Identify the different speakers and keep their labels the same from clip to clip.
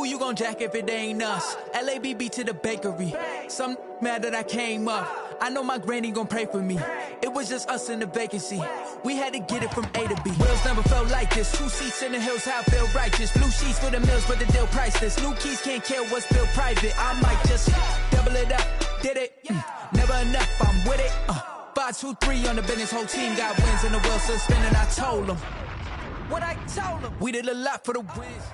Speaker 1: Who you gon' jack if it ain't us? LABB to the bakery. Some mad that I came up. I know my granny gon' pray for me. It was just us in the vacancy. We had to get it from A to B. Wheels never felt like this. 2 seats in the hills, how I feel righteous. Blue sheets for the mills, but the deal priceless. New keys can't kill what's built private. I might just double it up. Did it? Never enough, I'm with it. 5, 2, 3 on the business. Whole team got wins and the wheels still spinning. I told them what I told them. We did a lot for the wins.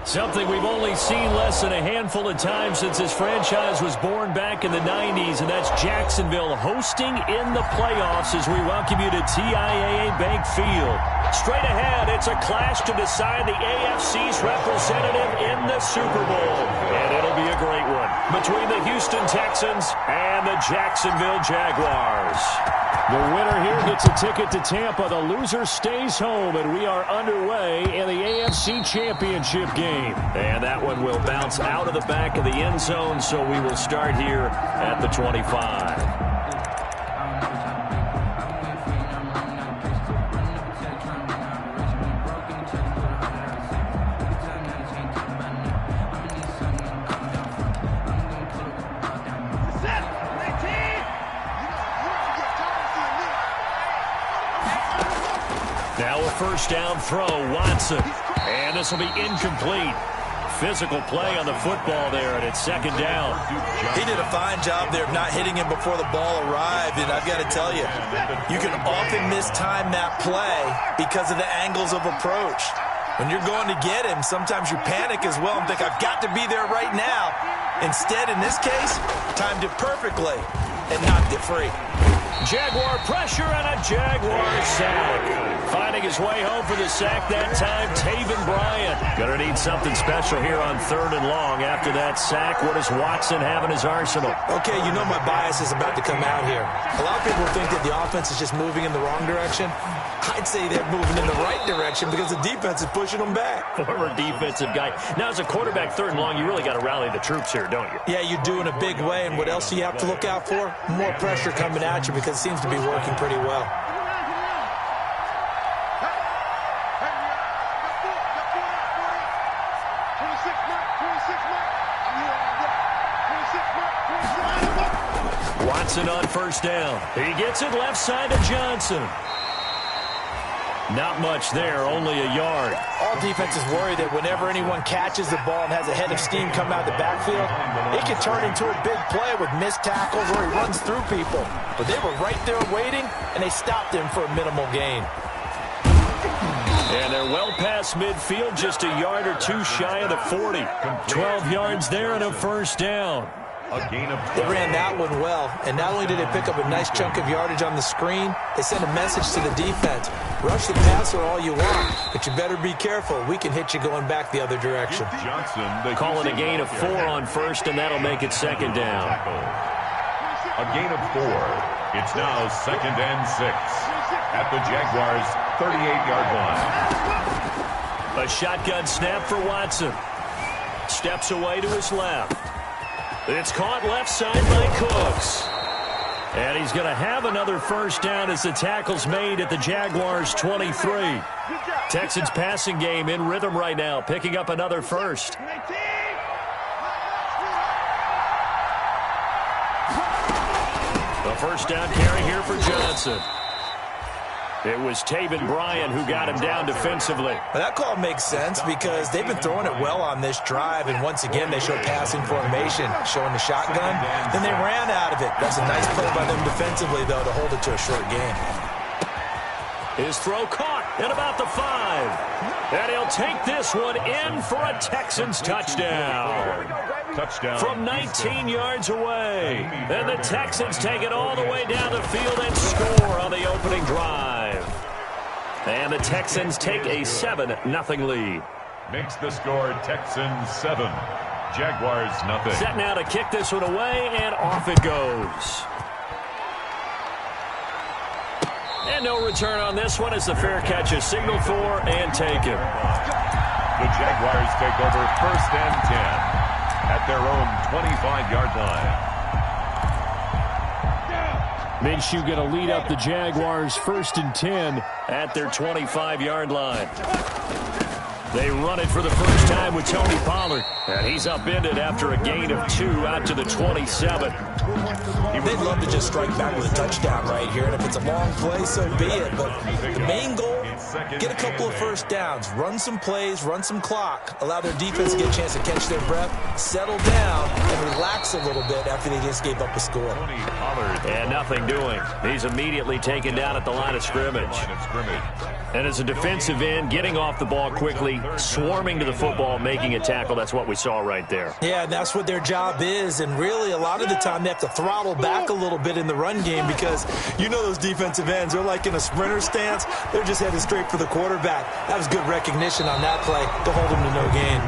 Speaker 2: Something we've only seen less than a handful of times since this franchise was born back in the 90s, and that's Jacksonville hosting in the playoffs as we welcome you to TIAA Bank Field. Straight ahead, it's a clash to decide the AFC's representative in the Super Bowl, and it'll be a great one between the Houston Texans and the Jacksonville Jaguars. The winner here gets a ticket to Tampa. The loser stays home, and we are underway in the AFC Championship game. And that one will bounce out of the back of the end zone, so we will start here at the 25. Now a first down throw, Watson. And this will be incomplete. Physical play on the football there, and it's second down.
Speaker 3: He did a fine job there of not hitting him before the ball arrived, and I've got to tell you, you can often mistime that play because of the angles of approach. When you're going to get him, sometimes you panic as well and think, I've got to be there right now. Instead, in this case, timed it perfectly and knocked it free.
Speaker 2: Jaguar pressure and a Jaguar sack. Finding his way home for the sack that time, Taven Bryan. Gonna need something special here on 3rd and long. After that sack, what does Watson have in his arsenal?
Speaker 3: Okay, you know my bias is about to come out here. A lot of people think that the offense is just moving in the wrong direction. I'd say they're moving in the right direction because the defense is pushing them back.
Speaker 2: Former defensive guy. Now, as a quarterback, 3rd and long, you really got to rally the troops here, don't you?
Speaker 3: Yeah, you do in a big way. And what else do you have to look out for? More pressure coming at you because it seems to be working pretty well.
Speaker 2: Watson on first down. He gets it left side to Johnson. Not much there, only a yard.
Speaker 3: All defenses worry that whenever anyone catches the ball and has a head of steam come out of the backfield, it can turn into a big play with missed tackles or he runs through people. But they were right there waiting, and they stopped him for a minimal gain.
Speaker 2: And they're well past midfield, just a yard or two shy of the 40. 12 yards there and a first down.
Speaker 3: They ran that one well, and not only did they pick up a nice chunk of yardage on the screen, they sent a message to the defense. Rush the passer all you want, but you better be careful. We can hit you going back the other direction.
Speaker 2: Call it a gain of 4 on first, and that'll make it second down.
Speaker 4: A gain of 4. It's now 2nd and 6 at the Jaguars' 38-yard line.
Speaker 2: A shotgun snap for Watson. Steps away to his left. It's caught left side by Cooks. And he's going to have another first down as the tackle's made at the Jaguars' 23. Texans passing game in rhythm right now, picking up another first. The first down carry here for Johnson. It was Taven Bryan who got him down defensively.
Speaker 3: Well, that call makes sense because they've been throwing it well on this drive, and once again they showed passing formation, showing the shotgun. Then they ran out of it. That's a nice play by them defensively, though, to hold it to a short gain.
Speaker 2: His throw caught at about the 5. And he'll take this one in for a Texans touchdown. From 19 yards away. And the Texans take it all the way down the field and score on the opening drive. And the Texans take a 7-0 lead.
Speaker 4: Makes the score Texans 7, Jaguars nothing.
Speaker 2: Set now to kick this one away, and off it goes. And no return on this one as the fair catch is signaled for and taken.
Speaker 4: The Jaguars take over 1st and 10 at their own 25-yard line.
Speaker 2: Minshew going to lead up the Jaguars 1st and 10 at their 25-yard line. They run it for the first time with Tony Pollard. And he's upended after a gain of 2 out to the 27.
Speaker 3: They'd love to just strike back with a touchdown right here. And if it's a long play, so be it. But the main goal, get a couple of first downs. Run some plays, run some clock. Allow their defense to get a chance to catch their breath, settle down, and relax a little bit after they just gave up a score.
Speaker 2: And nothing doing. He's immediately taken down at the line of scrimmage. And as a defensive end, getting off the ball quickly, swarming to the football, making a tackle, that's what we saw right there.
Speaker 3: Yeah, and that's what their job is. And really, a lot of the time, they have to throttle back a little bit in the run game because you know those defensive ends, they're like in a sprinter stance. They're just headed straight for the quarterback. That was good recognition on that play to hold him to no gain.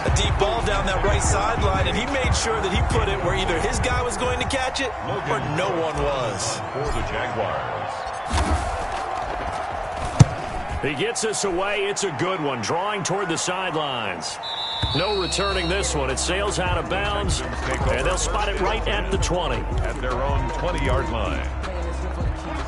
Speaker 3: A deep ball down that right sideline, and he made sure that he put it where either his guy was going to catch it or no one was.
Speaker 4: For the Jaguars.
Speaker 2: He gets us away. It's a good one. Drawing toward the sidelines. No returning this one. It sails out of bounds, and they'll spot it right at the 20.
Speaker 4: At their own 20-yard line.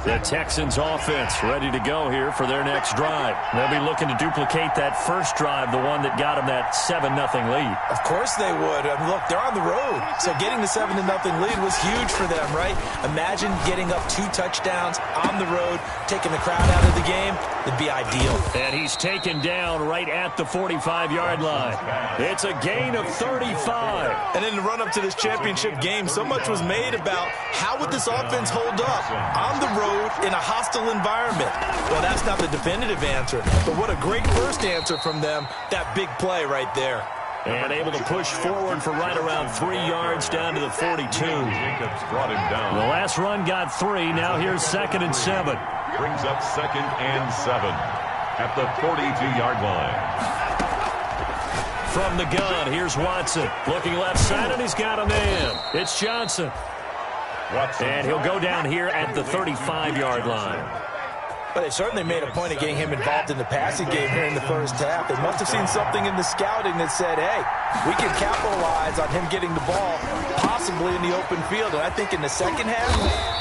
Speaker 2: The Texans offense ready to go here for their next drive. They'll be looking to duplicate that first drive, the one that got them that 7-0 lead.
Speaker 3: Of course they would. I mean, look, they're on the road, so getting the 7-0 lead was huge for them, right? Imagine getting up 2 touchdowns on the road, taking the crowd out of the game. It'd be ideal.
Speaker 2: And he's taken down right at the 45-yard line. It's a gain of 35.
Speaker 3: And in the run-up to this championship game, so much was made about how would this offense hold up on the road in a hostile environment. Well, that's not the definitive answer, but what a great first answer from them, that big play right there.
Speaker 2: And able to push forward for right around 3 yards down to the 42.
Speaker 4: Jacobs brought him down.
Speaker 2: The last run got 3. Now here's 2nd and 7.
Speaker 4: Brings up 2nd and 7 at the 42-yard line.
Speaker 2: From the gun, here's Watson. Looking left side, and he's got a man. It's Johnson.
Speaker 4: Watson.
Speaker 2: And he'll go down here at the 35-yard line.
Speaker 3: But they certainly made a point of getting him involved in the passing game here in the first half. They must have seen something in the scouting that said, hey, we can capitalize on him getting the ball possibly in the open field. And I think in the second half,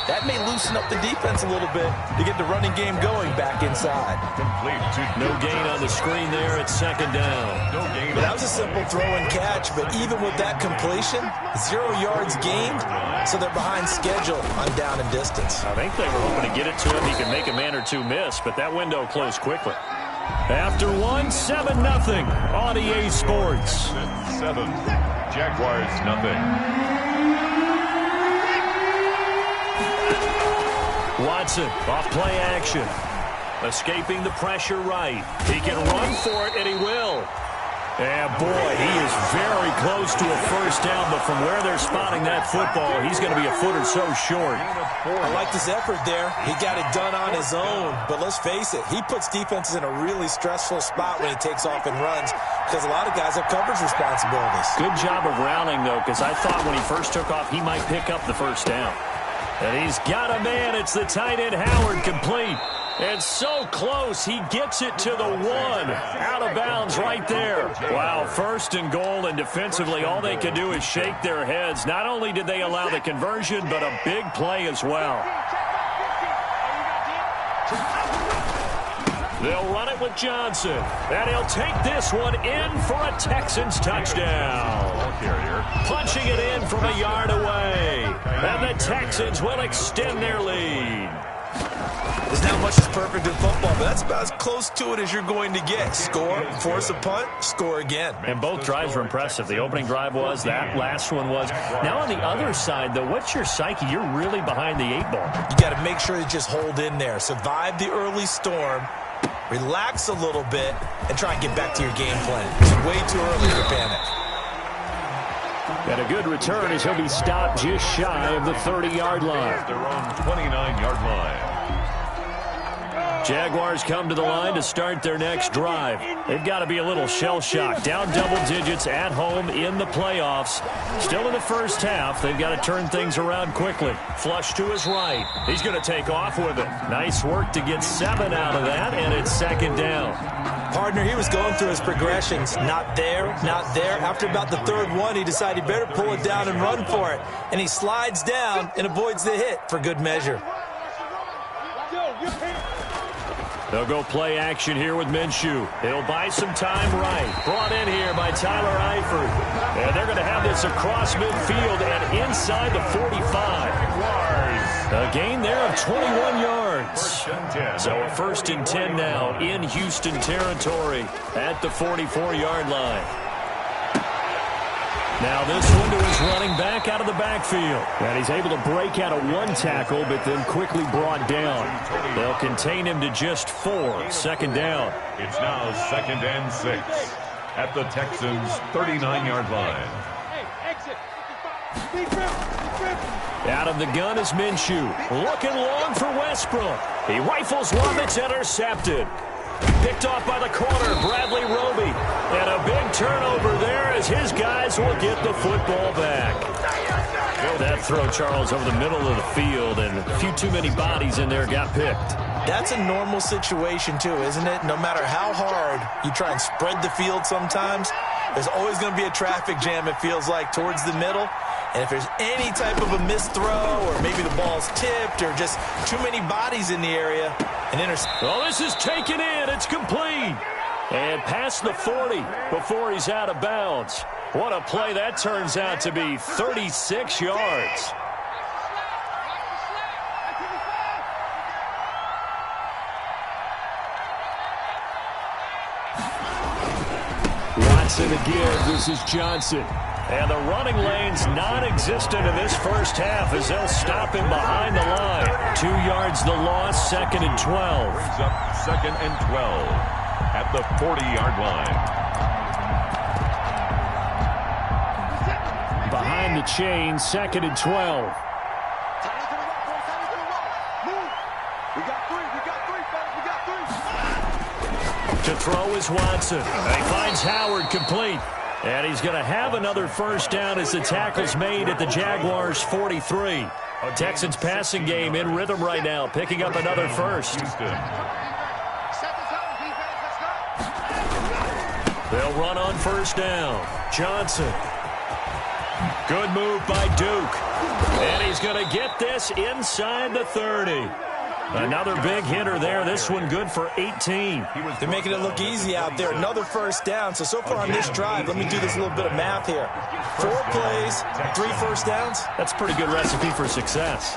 Speaker 3: that may loosen up the defense a little bit to get the running game going back inside.
Speaker 4: Complete to
Speaker 2: no gain on the screen there at 2nd down.
Speaker 4: No gain.
Speaker 3: That was a simple throw and catch, but even with that completion, 0 yards gained, so they're behind schedule on down and distance.
Speaker 2: I think they were hoping to get it to him. He can make a man or two miss, but that window closed quickly. After 1, 7-0 on EA Sports.
Speaker 4: 7. Jaguars nothing.
Speaker 2: Watson off play action. Escaping the pressure right. He can run for it, and he will. And boy, he is very close to a first down, but from where they're spotting that football, he's going to be a foot or so short.
Speaker 3: I liked his effort there. He got it done on his own, but let's face it, he puts defenses in a really stressful spot when he takes off and runs because a lot of guys have coverage responsibilities.
Speaker 2: Good job of rounding, though, because I thought when he first took off, he might pick up the first down. And he's got a man. It's the tight end, Howard, complete. And so close, he gets it to the 1. Out of bounds right there. Wow, 1st and goal, and defensively, all they can do is shake their heads. Not only did they allow the conversion, but a big play as well. They'll run it with Johnson. And he'll take this one in for a Texans touchdown. Punching it in from a yard away. And the Texans will extend their lead.
Speaker 3: There's not much that's perfect in football, but that's about as close to it as you're going to get. Score, force a punt, score again.
Speaker 2: And both drives were impressive. The opening drive was, that last one was. Now on the other side, though, what's your psyche? You're really behind the 8 ball.
Speaker 3: You got to make sure you just hold in there. Survive the early storm, relax a little bit, and try and get back to your game plan. It's way too early to panic.
Speaker 2: And a good return as he'll be stopped just shy of the 30-yard line.
Speaker 4: Their own 29-yard line.
Speaker 2: Jaguars come to the line to start their next drive. They've got to be a little shell-shocked. Down double digits at home in the playoffs. Still in the first half. They've got to turn things around quickly. Flush to his right. He's going to take off with it. Nice work to get 7 out of that, and it's 2nd down.
Speaker 3: Partner, he was going through his progressions. Not there, not there. After about the 3rd one, he decided he better pull it down and run for it. And he slides down and avoids the hit for good measure.
Speaker 2: They'll go play action here with Minshew. He'll buy some time right. Brought in here by Tyler Eifert. And they're going to have this across midfield and inside the 45. A gain there of 21 yards. So a 1st and 10 now in Houston territory at the 44-yard line. Now this one to his running back out of the backfield. And he's able to break out of 1 tackle, but then quickly brought down. They'll contain him to just 4. 2nd down.
Speaker 4: It's now 2nd and 6 at the Texans' 39-yard line.
Speaker 2: Out of the gun is Minshew. Looking long for Westbrook. He rifles one that's intercepted. Picked off by the corner, Bradley Roby. And a big turnover there as his guys will get the football back. That throw, Charles, over the middle of the field, and a few too many bodies in there got picked.
Speaker 3: That's a normal situation, too, isn't it? No matter how hard you try and spread the field sometimes, there's always going to be a traffic jam, it feels like, towards the middle. And if there's any type of a missed throw or maybe the ball's tipped or just too many bodies in the area, an interception.
Speaker 2: Well, this is taken in. It's complete. And past the 40 before he's out of bounds. What a play that turns out to be. 36 yards. Watson again. This is Johnson. And the running lane's non-existent in this first half as they'll stop him behind the line. 2 yards the loss, 2nd and 12.
Speaker 4: Brings up 2nd and 12 at the 40-yard line.
Speaker 2: Behind the chain, 2nd and 12. To throw is Watson. And he finds Howard complete. And he's going to have another 1st down as the tackle's made at the Jaguars' 43. Texans passing game in rhythm right now, picking up another 1st. They'll run on 1st down. Johnson. Good move by Duke. And he's going to get this inside the 30. Another big hitter there. This one good for 18.
Speaker 3: They're making it look easy out there. Another 1st down. So far on this drive, let me do this little bit of math here. 4 plays, 3 1st downs.
Speaker 2: That's a pretty good recipe for success.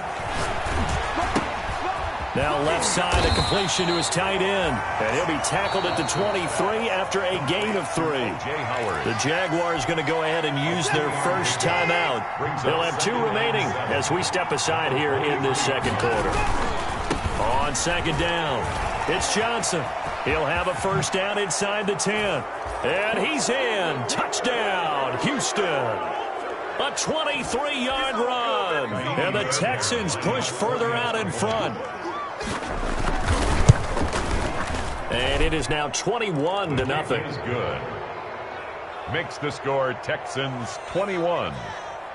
Speaker 2: Now left side, a completion to his tight end. And he'll be tackled at the 23 after a gain of 3. The Jaguars going to go ahead and use their 1st timeout. They'll have 2 remaining as we step aside here in this 2nd quarter. On 2nd down, it's Johnson. He'll have a 1st down inside the 10. And he's in. Touchdown, Houston. A 23-yard run. And the Texans push further out in front. And it is now 21-0.
Speaker 4: Is good. Makes the score Texans 21.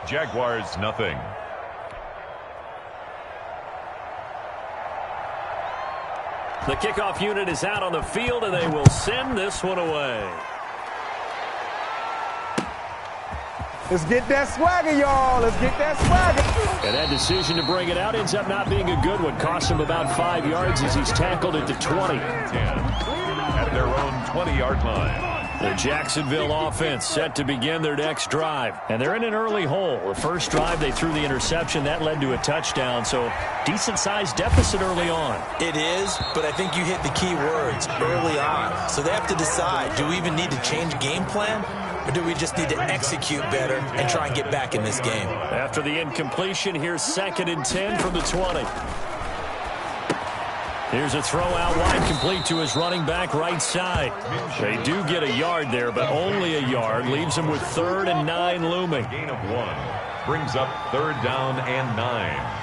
Speaker 4: Jaguars nothing.
Speaker 2: The kickoff unit is out on the field, and they will send this one away.
Speaker 5: Let's get that swagger, y'all. Let's get that swagger.
Speaker 2: And that decision to bring it out ends up not being a good one. Costs him about 5 yards as he's tackled at the 20.
Speaker 4: 10 at their own 20-yard line.
Speaker 2: The Jacksonville offense set to begin their next drive. And they're in an early hole. The first drive, they threw the interception. That led to a touchdown. So decent-sized deficit early on.
Speaker 3: It is, but I think you hit the key words early on. So they have to decide, do we even need to change game plan? Or do we just need to execute better and try and get back in this game?
Speaker 2: After the incompletion, here's 2nd and 10 from the 20. Here's a throw out wide, complete to his running back right side. They do get a yard there, but only a yard. Leaves him with 3rd and 9 looming.
Speaker 4: Gain of 1 brings up 3rd down and 9.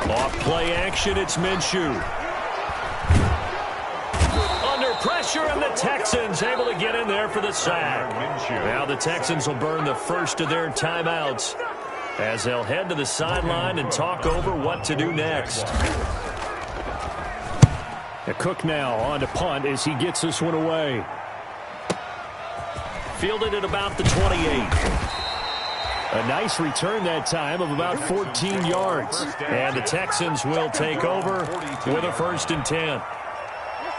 Speaker 2: Off play action, it's Minshew. Under pressure, and the Texans able to get in there for the sack. Now the Texans will burn the first of their timeouts as they'll head to the sideline and talk over what to do next. Cook now on to punt as he gets this one away. Fielded at about the 28. A nice return that time of about 14 yards. And the Texans will take over with a 1st and 10.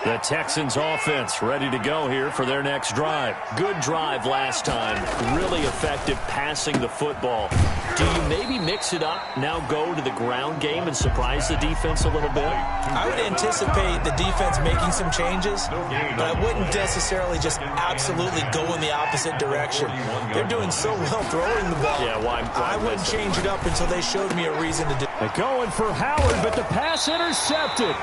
Speaker 2: The Texans offense ready to go here for their next drive. Good drive last time. Really effective passing the football. Do you maybe mix it up, now go to the ground game and surprise the defense a little bit?
Speaker 3: I would anticipate the defense making some changes, but I wouldn't necessarily just absolutely go in the opposite direction. They're doing so well throwing the ball.
Speaker 2: Yeah, why
Speaker 3: I wouldn't change it up until they showed me a reason to do it.
Speaker 2: They're going for Howard, but the pass intercepted.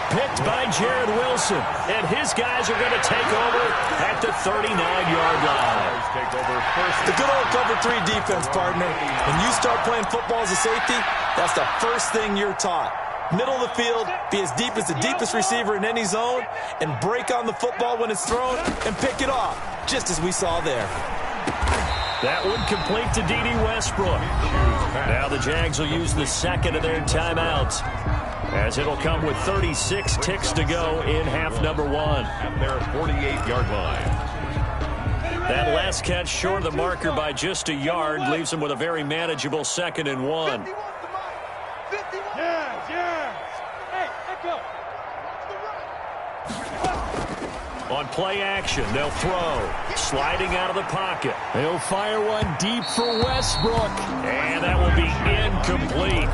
Speaker 2: Picked by Jared Wilson, and his guys are going to take over at the 39-yard line.
Speaker 3: The good old cover 3 defense, partner. When you start playing football as a safety, that's the first thing you're taught. Middle of the field, be as deep as the deepest receiver in any zone, and break on the football when it's thrown and pick it off, just as we saw there.
Speaker 2: That would complete to D.D. Westbrook. Now the Jags will use the second of their timeouts, as it'll come with 36 ticks to go in half number 1.
Speaker 4: At their 48-yard line.
Speaker 2: That last catch short of the marker by just a yard leaves them with a very manageable 2nd and 1. On play action, they'll throw. Sliding out of the pocket. They'll fire one deep for Westbrook. And that will be incomplete.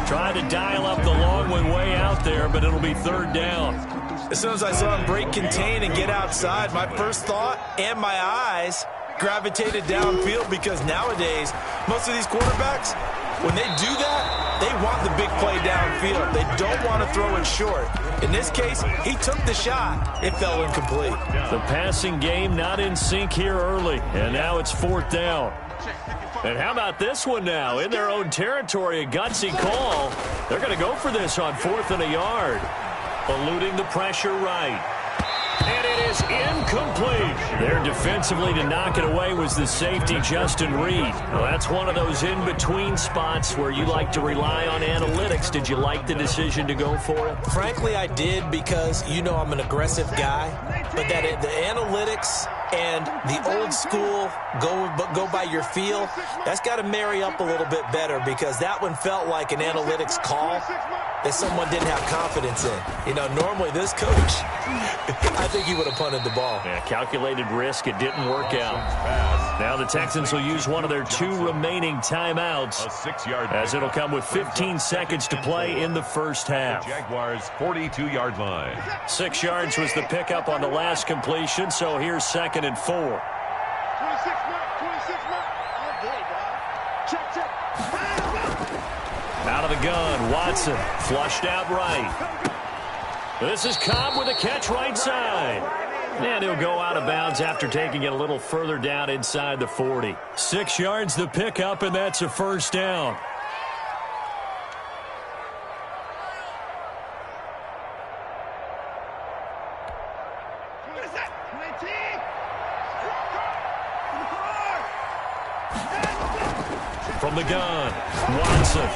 Speaker 2: Trying to dial up the long one way out there, but it'll be 3rd down.
Speaker 3: As soon as I saw him break contain and get outside, my first thought and my eyes gravitated downfield, because nowadays, most of these quarterbacks, when they do that, they want the big play downfield. They don't want to throw it short. In this case, he took the shot. It fell incomplete.
Speaker 2: The passing game not in sync here early, and now it's 4th down. And how about this one now? In their own territory, a gutsy call. They're going to go for this on 4th and a yard. Eluding the pressure right. And it is incomplete. There defensively to knock it away was the safety, Justin Reed. Well, that's one of those in-between spots where you like to rely on analytics. Did you like the decision to go for it?
Speaker 3: Frankly, I did, because you know I'm an aggressive guy. But the analytics and the old school go by your feel, that's got to marry up a little bit better, because that one felt like an analytics call that someone didn't have confidence in. You know, normally this coach, I think he would have punted the ball.
Speaker 2: Yeah, calculated risk. It didn't work out. Now the Texans will use one of their 2 remaining timeouts, as it'll come with 15 seconds to play in the first half.
Speaker 4: Jaguars 42-yard line.
Speaker 2: 6 yards was the pickup on the last completion, so here's 2nd and 4. Out of the gun, Watson flushed out right. This is Cobb with a catch right side. And he'll go out of bounds after taking it a little further down inside the 40. 6 yards the pickup, and that's a 1st down. From the gun, Watson.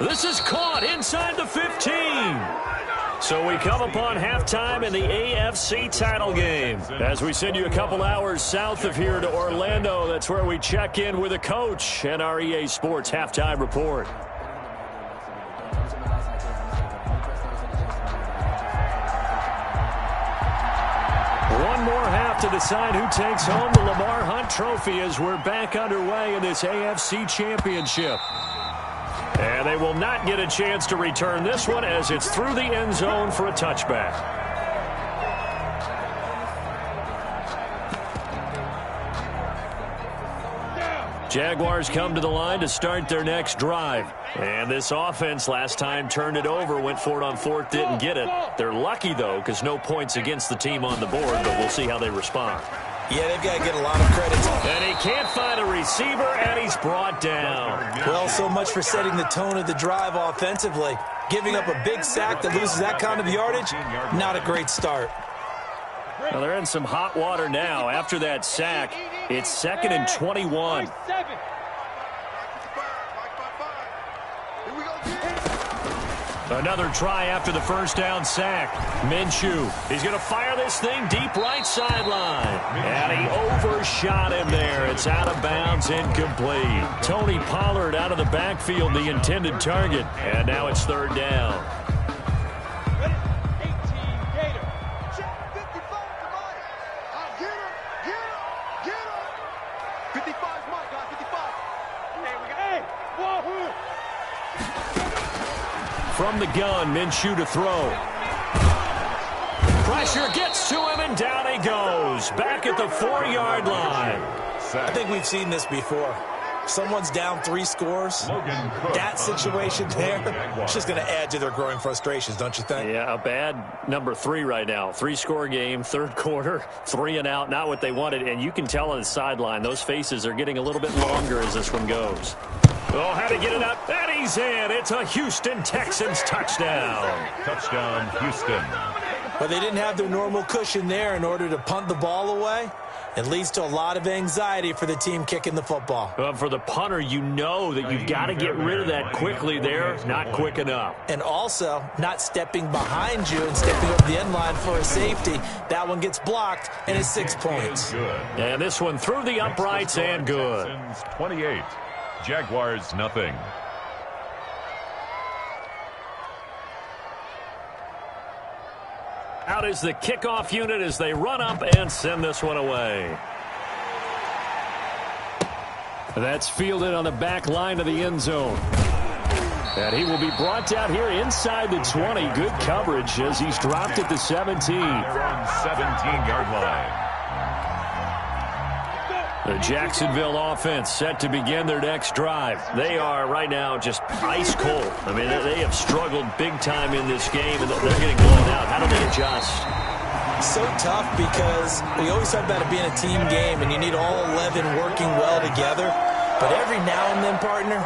Speaker 2: This is caught inside the 15. So we come upon halftime in the AFC title game. As we send you a couple hours south of here to Orlando, that's where we check in with a coach and our EA Sports halftime report. One more half to decide who takes home the Lamar Hunt Trophy as we're back underway in this AFC Championship. And they will not get a chance to return this one, as it's through the end zone for a touchback. Jaguars come to the line to start their next drive. And this offense last time turned it over, went for it on 4th, didn't get it. They're lucky, though, because no points against the team on the board, but we'll see how they respond.
Speaker 3: Yeah, they've got to get a lot of credit.
Speaker 2: And he can't find a receiver, and he's brought down.
Speaker 3: Well, so much for setting the tone of the drive offensively. Giving up a big sack that loses that kind of yardage, not a great start.
Speaker 2: Well, they're in some hot water now. After that sack, it's 2nd and 21. Another try after the first down sack. Minshew, he's going to fire this thing deep right sideline. And he overshot him there. It's out of bounds, incomplete. Tony Pollard out of the backfield, the intended target. And now it's third down. From the gun, Minshew to throw. Pressure gets to him, and down he goes. Back at the 4-yard line.
Speaker 3: I think we've seen this before. Someone's down 3 scores. That situation there, it's just going to add to their growing frustrations, don't you think?
Speaker 2: Yeah, a bad number 3 right now. 3-score game, third quarter, 3 and out, not what they wanted. And you can tell on the sideline, those faces are getting a little bit longer as this one goes. Oh, how to get it up, and he's in. It's a Houston Texans touchdown.
Speaker 4: Touchdown, Houston.
Speaker 3: But they didn't have their normal cushion there in order to punt the ball away. It leads to a lot of anxiety for the team kicking the football.
Speaker 2: Well, for the punter, you know that you've got to get rid of that quickly there. Not quick enough.
Speaker 3: And also, not stepping behind you and stepping up the end line for a safety. That one gets blocked, and it's 6 points.
Speaker 2: And this one through the uprights and good.
Speaker 4: 28. Jaguars, nothing.
Speaker 2: Out is the kickoff unit as they run up and send this one away. That's fielded on the back line of the end zone. And he will be brought down here inside the 20. Good coverage as he's dropped at the 17.
Speaker 4: They're on 17-yard line.
Speaker 2: The Jacksonville offense set to begin their next drive. They are right now just ice cold. I mean, they have struggled big time in this game, and they're getting blown out. How do they adjust?
Speaker 3: So tough because we always talk about it being a team game, and you need all 11 working well together. But every now and then, partner,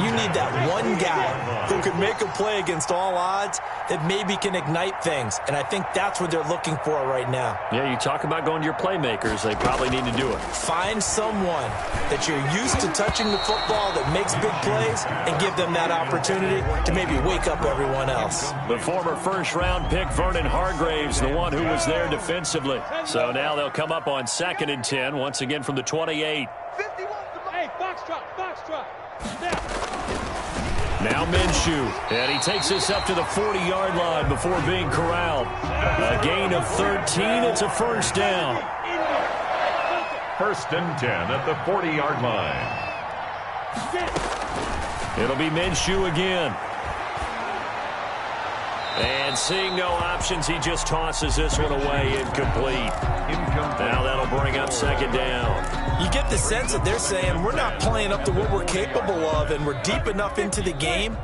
Speaker 3: you need that one guy who can make a play against all odds that maybe can ignite things. And I think that's what they're looking for right now.
Speaker 2: Yeah, you talk about going to your playmakers. They probably need to do it.
Speaker 3: Find someone that you're used to touching the football that makes big plays and give them that opportunity to maybe wake up everyone else.
Speaker 2: The former first-round pick, Vernon Hargraves, the one who was there defensively. So now they'll come up on 2nd and 10, once again from the 28. Now Minshew, and he takes this up to the 40-yard line before being corralled. A gain of 13, it's a first down.
Speaker 4: 1st and 10 at the 40-yard line.
Speaker 2: It'll be Minshew again. And seeing no options, he just tosses this one away, incomplete. Now that'll bring up 2nd down.
Speaker 3: You get the sense that they're saying we're not playing up to what we're capable of, and we're deep enough into the game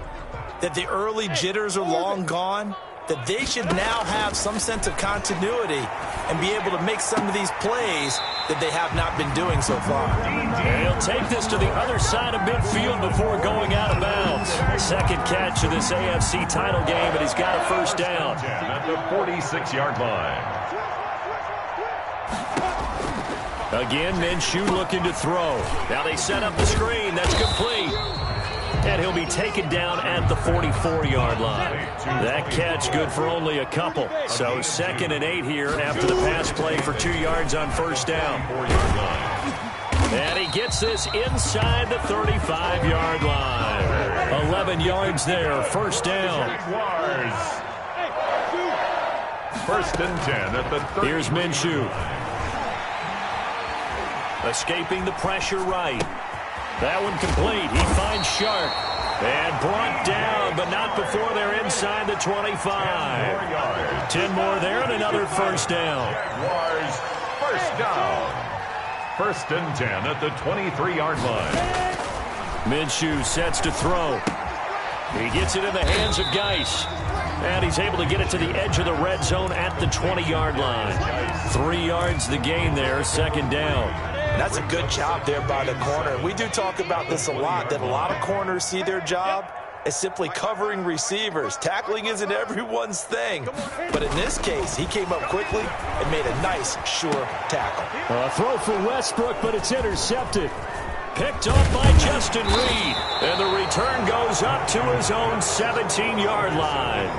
Speaker 3: that the early jitters are long gone, that they should now have some sense of continuity and be able to make some of these plays that they have not been doing so far.
Speaker 2: And he'll take this to the other side of midfield before going out of bounds. 2nd catch of this AFC title game, and he's got a first down.
Speaker 4: At the 46-yard line.
Speaker 2: Again, Minshew looking to throw. Now they set up the screen. That's complete. And he'll be taken down at the 44-yard line. That catch good for only a couple. So 2nd and 8 here after the pass play for 2 yards on first down. And he gets this inside the 35-yard line. 11 yards there, first down.
Speaker 4: 1st and 10 at the 30.
Speaker 2: Here's Minshew. Escaping the pressure right. That one complete. He finds Sharp. And brought down, but not before they're inside the 25. 10 more there and another first down.
Speaker 4: First down. 1st and 10 at the 23-yard line.
Speaker 2: Minshew sets to throw. He gets it in the hands of Geis. And he's able to get it to the edge of the red zone at the 20-yard line. 3 yards the gain there, 2nd down.
Speaker 3: That's a good job there by the corner. We do talk about this a lot, that a lot of corners see their job as simply covering receivers. Tackling isn't everyone's thing. But in this case, he came up quickly and made a nice, sure tackle.
Speaker 2: A throw for Westbrook, but it's intercepted. Picked off by Justin Reed. And the return goes up to his own 17-yard line.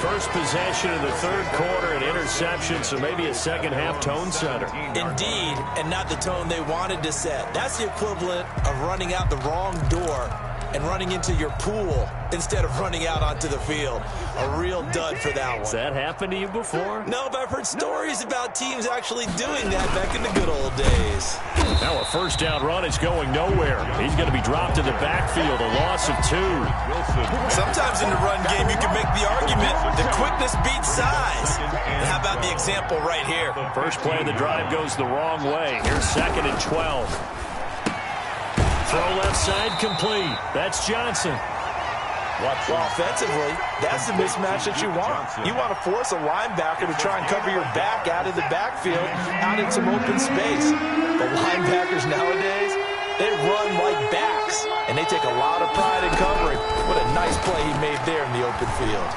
Speaker 2: First possession of the third quarter, an interception, so maybe a second-half tone setter.
Speaker 3: Indeed, and not the tone they wanted to set. That's the equivalent of running out the wrong door and running into your pool instead of running out onto the field. A real dud for that one.
Speaker 2: Has that happened to you before?
Speaker 3: No, but I've heard stories about teams actually doing that back in the good old days.
Speaker 2: Now a first down run is going nowhere. He's going to be dropped in the backfield, a loss of 2.
Speaker 3: Sometimes in the run game you can make the argument that quickness beats size. And how about the example right here?
Speaker 2: First play of the drive goes the wrong way. Here's 2nd and 12. Throw left side complete. That's Johnson.
Speaker 3: Well, offensively, that's the mismatch that you want. You want to force a linebacker to try and cover your back out of the backfield, out in some open space. The linebackers nowadays, they run like backs, and they take a lot of pride in covering. What a nice play he made there in the open field.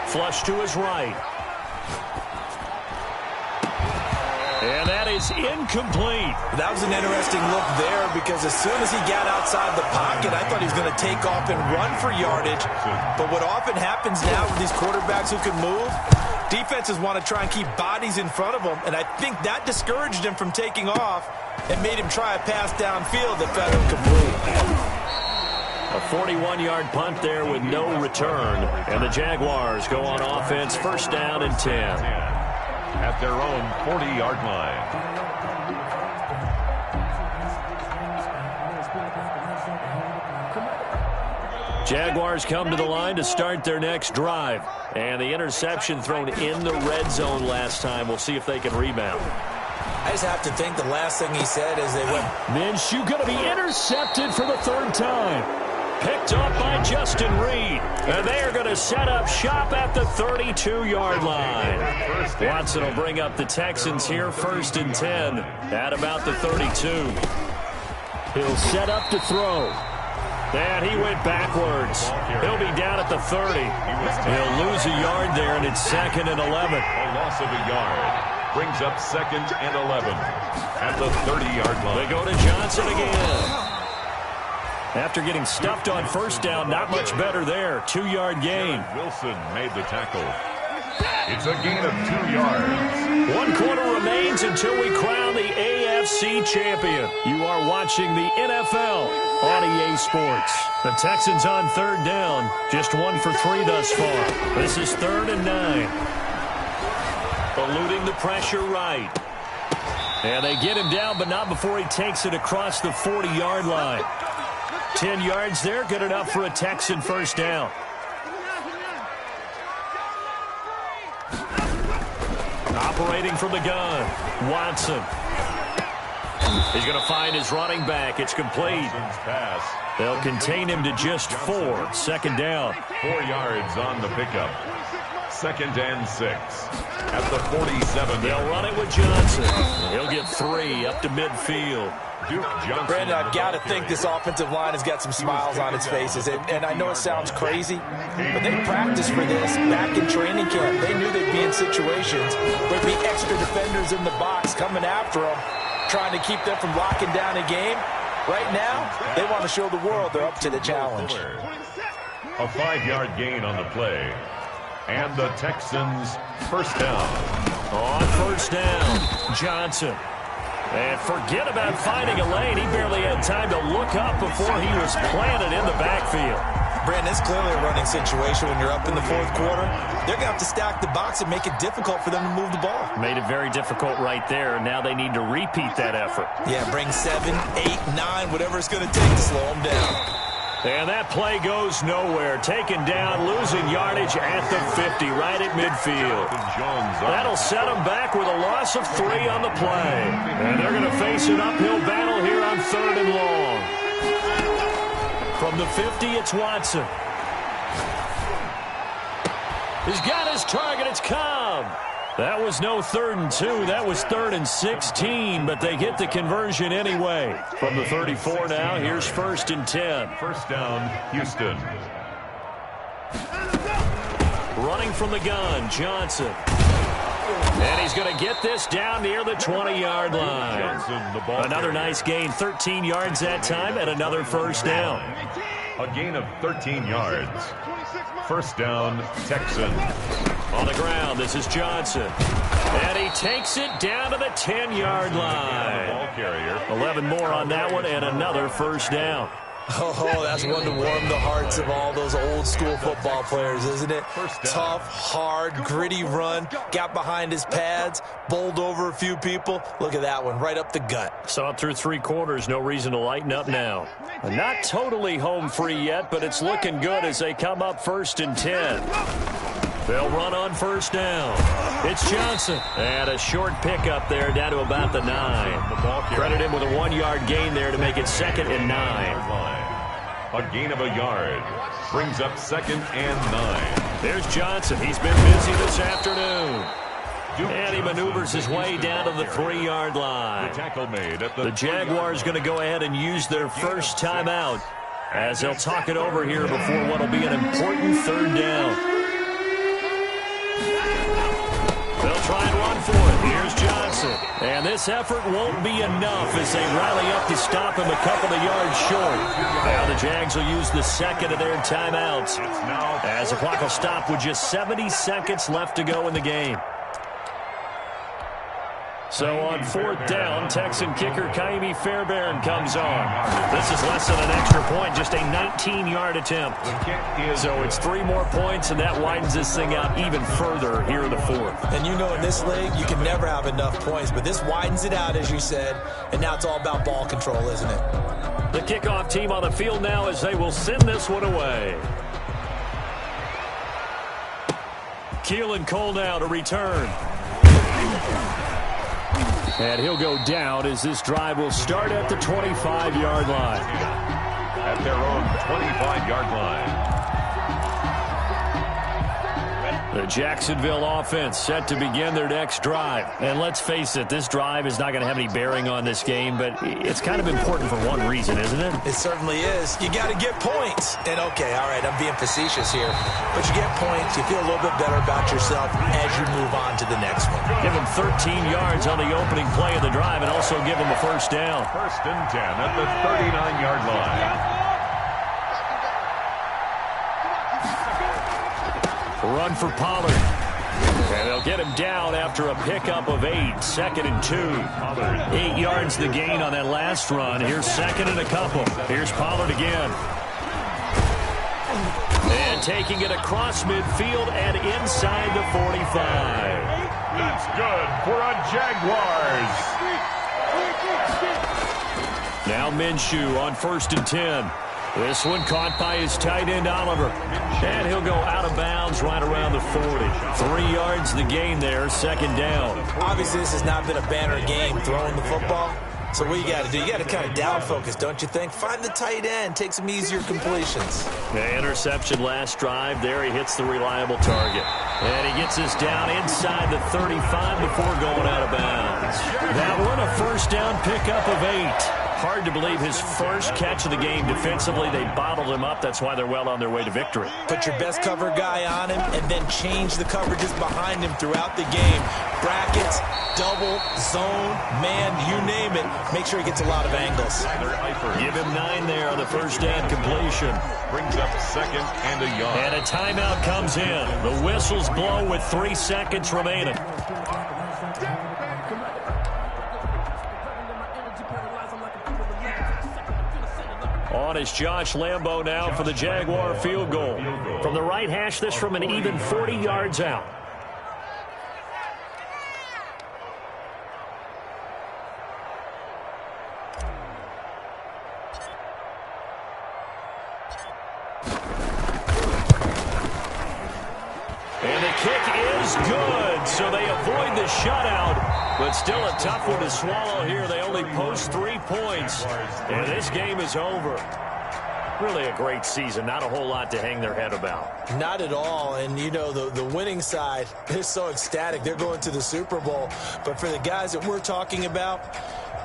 Speaker 2: Flush to his right. And that is incomplete.
Speaker 3: That was an interesting look there because as soon as he got outside the pocket, I thought he was going to take off and run for yardage. But what often happens now with these quarterbacks who can move, defenses want to try and keep bodies in front of them, and I think that discouraged him from taking off and made him try a pass downfield that fell incomplete.
Speaker 2: A 41-yard punt there with no return. And the Jaguars go on offense, first down and 10.
Speaker 4: At their own 40-yard line.
Speaker 2: Jaguars come to the line to start their next drive. And the interception thrown in the red zone last time. We'll see if they can rebound.
Speaker 3: I just have to think the last thing he said is they went.
Speaker 2: Minshew going to be intercepted for the third time. Picked up by Justin Reed. And they are going to set up shop at the 32-yard line. Watson will bring up the Texans here, 1st and 10 at about the 32. He'll set up to throw. And he went backwards. He'll be down at the 30. He'll lose a yard there, and it's 2nd and 11.
Speaker 4: A loss of a yard brings up 2nd and 11 at the 30-yard line.
Speaker 2: They go to Johnson again. After getting stuffed on first down, not much better there. 2-yard gain.
Speaker 4: Wilson made the tackle. It's a gain of 2 yards.
Speaker 2: 1 quarter remains until we crown the AFC champion. You are watching the NFL on EA Sports. The Texans on third down. Just 1 for 3 thus far. This is 3rd and 9. Eluding the pressure right. And they get him down, but not before he takes it across the 40-yard line. 10 yards there, good enough for a Texan first down. Operating from the gun, Watson. He's going to find his running back. It's complete. They'll contain him to just 4. 2nd down.
Speaker 4: 4 yards on the pickup. 2nd and 6 at the 47.
Speaker 2: They'll run it with Johnson. He'll get 3 up to midfield.
Speaker 4: Duke Johnson.
Speaker 3: Brandon, I've got to think this offensive line has got some smiles on its faces. And I know it sounds crazy, but they practiced for this back in training camp. They knew they'd be in situations where there'd be extra defenders in the box coming after them, trying to keep them from locking down a game. Right now, they want to show the world they're up to the challenge.
Speaker 4: A 5-yard gain on the play. And the Texans first down.
Speaker 2: On first down, Johnson. And forget about finding a lane. He barely had time to look up before he was planted in the backfield.
Speaker 3: Brandon, it's clearly a running situation when you're up in the 4th quarter. They're going to have to stack the box and make it difficult for them to move the ball.
Speaker 2: Made it very difficult right there. Now they need to repeat that effort.
Speaker 3: Yeah, bring 7, 8, 9, whatever it's going to take to slow them down.
Speaker 2: And that play goes nowhere. Taken down, losing yardage at the 50, right at midfield. That'll set them back with a loss of 3 on the play. And they're going to face an uphill battle here on 3rd and long. From the 50, it's Watson. He's got his target. It's Cobb. That was no 3rd and 2. That was 3rd and 16, but they get the conversion anyway. From the 34 now, here's 1st and 10.
Speaker 4: First down, Houston.
Speaker 2: Running from the gun, Johnson. And he's going to get this down near the 20-yard line. Another nice gain, 13 yards that time, and another first down.
Speaker 4: A gain of 13 yards. First down, Texans.
Speaker 2: On the ground, this is Johnson. And he takes it down to the 10-yard line.
Speaker 4: Ball carrier.
Speaker 2: 11 more on that one, and another first down.
Speaker 3: Oh, that's one to warm the hearts of all those old-school football players, isn't it? Tough, hard, gritty run. Got behind his pads, bowled over a few people. Look at that one, right up the gut.
Speaker 2: Saw it through 3 quarters. No reason to lighten up now. Not totally home free yet, but it's looking good as they come up 1st and 10. They'll run on first down. It's Johnson. And a short pickup there down to about the 9. Credit him with a 1-yard gain there to make it 2nd and 9.
Speaker 4: A gain of a yard. Brings up 2nd and 9.
Speaker 2: There's Johnson. He's been busy this afternoon. And he maneuvers his way down to the 3-yard line. The Jaguars going to go ahead and use their first timeout as they'll talk it over here before what will be an important 3rd down. They'll try and run for it. Here's Johnson. And this effort won't be enough as they rally up to stop him a couple of yards short. Now the Jags will use the 2nd of their timeouts as the clock will stop with just 70 seconds left to go in the game. So on 4th down, Texan kicker Kaimi Fairbairn comes on. This is less than an extra point, just a 19-yard attempt. So it's 3 more points, and that widens this thing out even further here in the 4th.
Speaker 3: And you know in this league, you can never have enough points, but this widens it out, as you said, and now it's all about ball control, isn't it?
Speaker 2: The kickoff team on the field now as they will send this one away. Keelan Cole now to return. And he'll go down as this drive will start at the 25-yard line.
Speaker 4: At their own 25-yard line.
Speaker 2: The Jacksonville offense set to begin their next drive. And let's face it, this drive is not going to have any bearing on this game, but it's kind of important for one reason, isn't it?
Speaker 3: It certainly is. You got to get points. And, okay, all right, I'm being facetious here. But you get points, you feel a little bit better about yourself as you move on to the next one.
Speaker 2: Give him 13 yards on the opening play of the drive and also give him a first down.
Speaker 4: 1st and 10 at the 39-yard line.
Speaker 2: Run for Pollard. And they'll get him down after a pickup of 8. 2nd and 2. 8 yards the gain on that last run. Here's 2nd and a couple. Here's Pollard again. And taking it across midfield and inside the 45.
Speaker 4: That's good for a Jaguars.
Speaker 2: Now Minshew on 1st and 10. This one caught by his tight end, Oliver. And he'll go out of bounds right around the 40. 3 yards the gain there, 2nd down.
Speaker 3: Obviously, this has not been a banner game throwing the football. So what you got to do, you got to kind of down focus, don't you think? Find the tight end, take some easier completions.
Speaker 2: The interception last drive. There he hits the reliable target. And he gets this down inside the 35 before going out of bounds. That one, a first down pickup of 8. Hard to believe his first catch of the game defensively. They bottled him up. That's why they're well on their way to victory.
Speaker 3: Put your best cover guy on him and then change the coverages behind him throughout the game. Brackets, double, zone, man, you name it. Make sure he gets a lot of angles.
Speaker 2: Give him 9 there on the first down completion.
Speaker 4: Brings up 2nd and a yard.
Speaker 2: And a timeout comes in. The whistles blow with 3 seconds remaining. On is Josh Lambo now for the Jaguar field goal. From the right hash, this from an even 40 yards out. And the kick is good, so they avoid the shutout, but still a tough one to swallow here. They only post 3 points, and this game is over. Really a great season. Not a whole lot to hang their head about.
Speaker 3: Not at all. And, you know, the winning side, they're so ecstatic. They're going to the Super Bowl. But for the guys that we're talking about,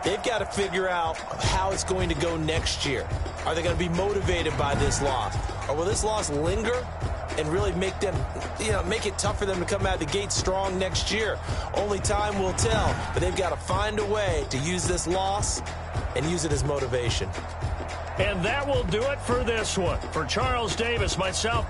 Speaker 3: they've got to figure out how it's going to go next year. Are they going to be motivated by this loss? Or will this loss linger and really make them, make it tough for them to come out of the gate strong next year. Only time will tell, but they've got to find a way to use this loss and use it as motivation.
Speaker 2: And that will do it for this one. For Charles Davis, myself,